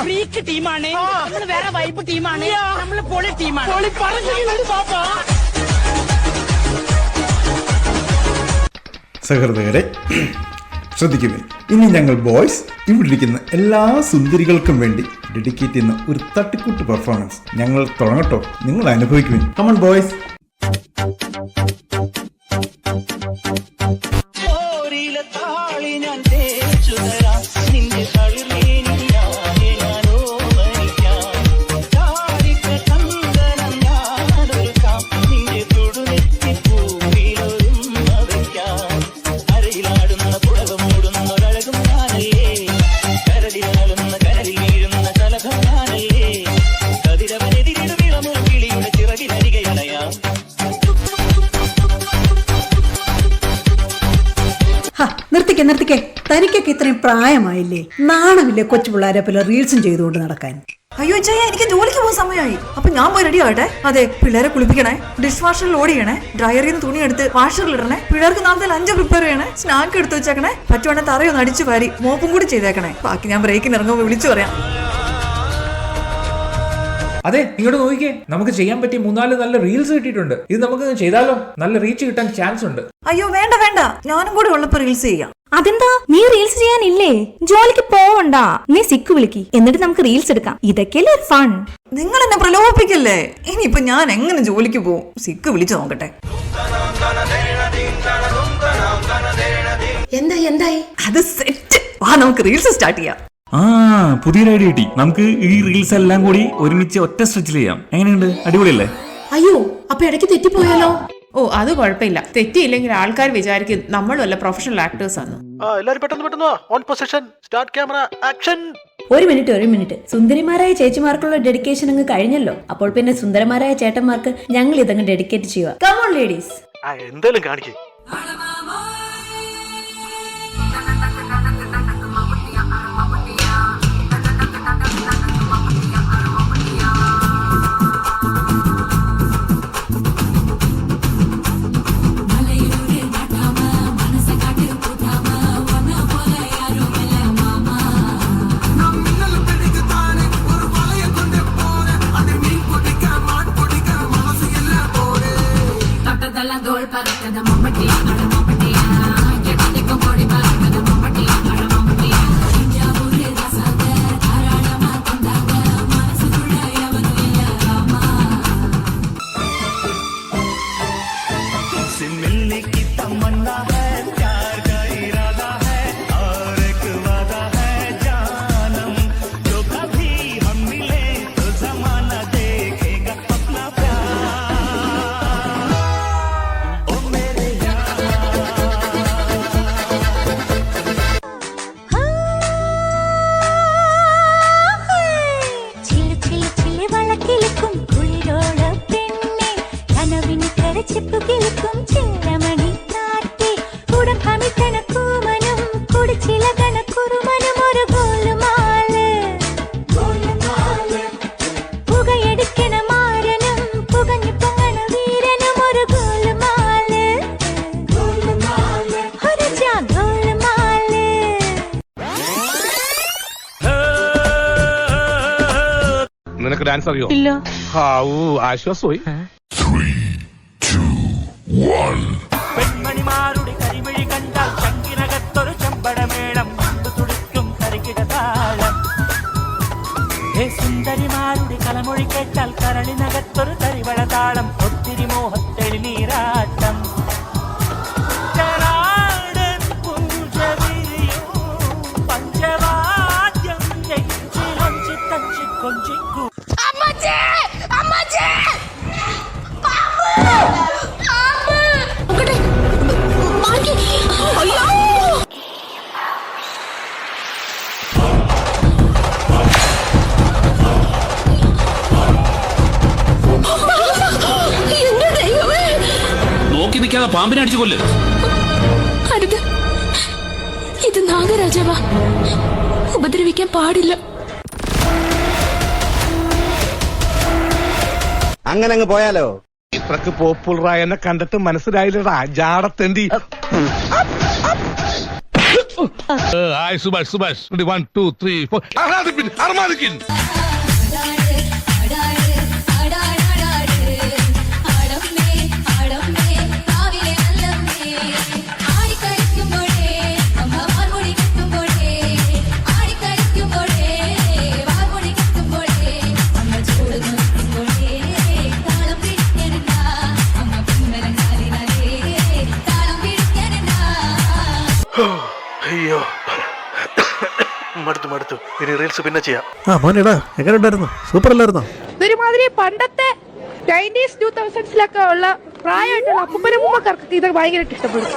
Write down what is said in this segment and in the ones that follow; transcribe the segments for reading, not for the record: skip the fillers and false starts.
Freak ടീമാണ്, നമ്മള് വേറെ വൈബ് ടീമാണ്, നമ്മള് പൊളി ടീമാണ്. സഹൃദയരെ ശ്രദ്ധിക്കുവിൻ, ഇനി ഞങ്ങൾ ബോയ്സ് ഇവിടെ ഇരിക്കുന്ന എല്ലാ സുന്ദരികൾക്കും വേണ്ടി ഡെഡിക്കേറ്റ് ചെയ്യുന്ന ഒരു തട്ടിക്കൂട്ട് പെർഫോമൻസ് ഞങ്ങൾ തുടങ്ങട്ടോ. നിങ്ങൾ അനുഭവിക്കുവിൻ. Come on boys. നിർത്തിക്കേ, തനിക്കൊക്കെ ഇത്രയും പ്രായമായില്ലേ? നാണമില്ലേ കൊച്ചു പിള്ളേരെ പോലെ റീൽസും ചെയ്തുകൊണ്ട് നടക്കാൻ? അയ്യോ ചായ, എനിക്ക് ജോലിക്ക് പോകുന്ന സമയമായി. അപ്പൊ ഞാൻ പോയി റെഡി ആവട്ടെ. അതെ, പിള്ളേരെ കുളിപ്പിക്കണേ, ഡിഷ് വാഷറിൽ ലോഡ് ചെയ്യണേ, ഡ്രയറിൽ നിന്ന് തുണി എടുത്ത് വാഷറിൽ ഇടണേ, പിള്ളേർക്ക് നാളത്തെ ലഞ്ച് പ്രിപ്പയർ ചെയ്യണേ, സ്നാക്ക് എടുത്ത് വെച്ചേക്കണേ, പറ്റുവാണെങ്കിൽ തറയൊന്ന് അടിച്ചു വാരി മോപ്പും കൂടി ചെയ്തേക്കണേ. ബാക്കി ഞാൻ ബ്രേക്കിന് ഇറങ്ങുമ്പോൾ വിളിച്ചു പറയാം. അതെ, ഇങ്ങോട്ട് നോക്കിക്കേ, നമുക്ക് ചെയ്യാൻ പറ്റിയ 3-4 നല്ല റീൽസ് കിട്ടിയിട്ടുണ്ട്. ഇത് നമുക്ക് ചെയ്താലോ? നല്ല റീച്ച് കിട്ടാൻ ചാൻസ് ഉണ്ട്. അയ്യോ വേണ്ട, ഞാനും കൂടെ ഉള്ളപ്പോ റീൽസ് ചെയ്യാം. അതെന്താ, നീ റീൽസ് ചെയ്യാനില്ലേ? ജോലിക്ക് പോവണ്ട, നീ സിക്ക് വിളിക്ക്, എന്നിട്ട് നമുക്ക് റീൽസ് എടുക്കാം. ഇതൊക്കെയല്ലേ ഫൺ. നിങ്ങൾ എന്നെ പ്രലോഭിപ്പിക്കല്ലേ. ഇനിയിപ്പൊ ഞാൻ എങ്ങനെ ജോലിക്ക് പോവും? സിക്ക് വിളിച്ചു നോക്കട്ടെ. എന്തായി? അത് സെറ്റ്. വാ, നമുക്ക് റീൽസ് സ്റ്റാർട്ട് ചെയ്യാം. പുതിയൊരു ഐഡിയ കിട്ടി. നമുക്ക് ഈ റീൽസ് എല്ലാം കൂടി ഒരുമിച്ച് ഒറ്റ സ്ട്രെച്ചിൽ ചെയ്യാം. എങ്ങനെയുണ്ട്? അടിപൊളിയല്ലേ? അയ്യോ, അപ്പൊ ഇടയ്ക്ക് തെറ്റിപ്പോയാലോ? ഓ, അത് കുഴപ്പമില്ല. തെറ്റിയില്ലെങ്കിൽ ആൾക്കാർ വിചാരിക്കും നമ്മളും അല്ല പ്രൊഫഷണൽ ആക്ടേഴ്സ് ആണ്. എല്ലാവരും പെട്ടെന്ന് on position, start camera, action. ഒരു മിനിറ്റ്. സുന്ദരിമാരായ ചേച്ചിമാർക്കുള്ള ഡെഡിക്കേഷൻ അങ്ങ് കഴിഞ്ഞല്ലോ. അപ്പോൾ പിന്നെ സുന്ദരമാരായ ചേട്ടന്മാർക്ക് ഞങ്ങൾ ഇതങ്ങ് ഡെഡിക്കേറ്റ് ചെയ്യുക. Come on ladies. എന്തായാലും കാണിക്കേ. നിനക്ക് ഡാൻസ് അറിയോ? ഇല്ല. ആശ്വാസമായി. പെൺമണിമാരുടെ കരിമിഴി കണ്ടാൽ ചങ്കിനകത്തൊരു ചെമ്പടമേളം തുടിക്കും തരികിട താളം. സുന്ദരിമാരുടെ കലമൊഴി കേട്ടാൽ കരളിനകത്തൊരു തരിവള താളം. ഒത്തിരി മോഹത്തെളി നീരാട്ടം. പഞ്ചവാദ്യം കൊഞ്ചിക്കൂ. നോക്കി നിൽക്കാതെ പാമ്പിനെ അടിച്ചു കൊല്ല്. അരുത്, ഇത് നാഗരാജാവാ, ഉപദ്രവിക്കാൻ പാടില്ല. അങ്ങനെ അങ്ങ് പോയാലോ? ഇത്രക്ക് പോപ്പുലറായ എന്നെ കണ്ടിട്ട് മനസ്സിലായില്ലടാ ജാടത്തേണ്ടി. Hi, Subhash. 1, 2, 3, 4. Armadikin. അയ്യോ മടുത്തു ഇനി റീൽസ് പിന്നെ ചെയ്യാം. മോനെടാ എങ്ങനെ ഉണ്ടായിരുന്നു? സൂപ്പർ അല്ലായിരുന്നോ? ഇതൊരുമാതിരി പണ്ടത്തെ 90s 2000s ഉള്ള പ്രായമായിട്ടുള്ള അപ്പൂപ്പനമ്മക്കാർക്ക് ഇത് ഭയങ്കരമായിട്ട് ഇഷ്ടപ്പെടും.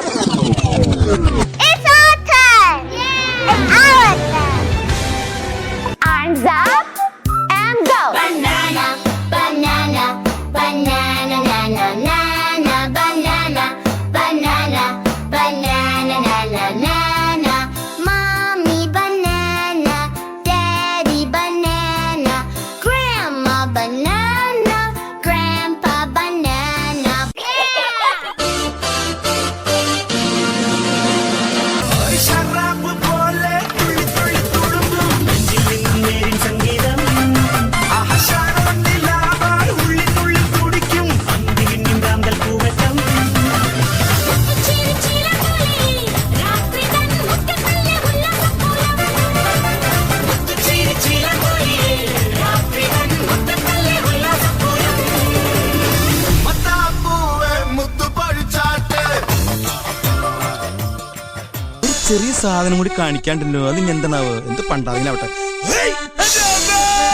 ചെറിയ സാധനം കൂടി കാണിക്കാണ്ടല്ലോ. അത് ഇനി എന്താണാവ്? എന്ത് പണ്ടാവിനാവട്ടെ.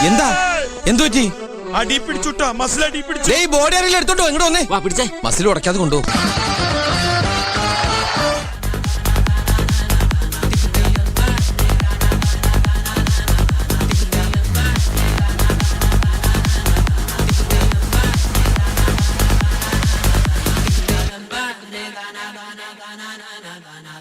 എന്താ എന്തു പറ്റി? അടി പിടിച്ചുട്ടോ, മസിൽ അടി പിടിച്ചു. ബോഡി അറിയില്ല, എടുത്തോട്ടോ ഇങ്ങോട്ട് വന്നേ. വാ പിടിച്ചേ, മസിൽ ഉടക്കാതെ കൊണ്ടുപോകും. na na na na na na na na na na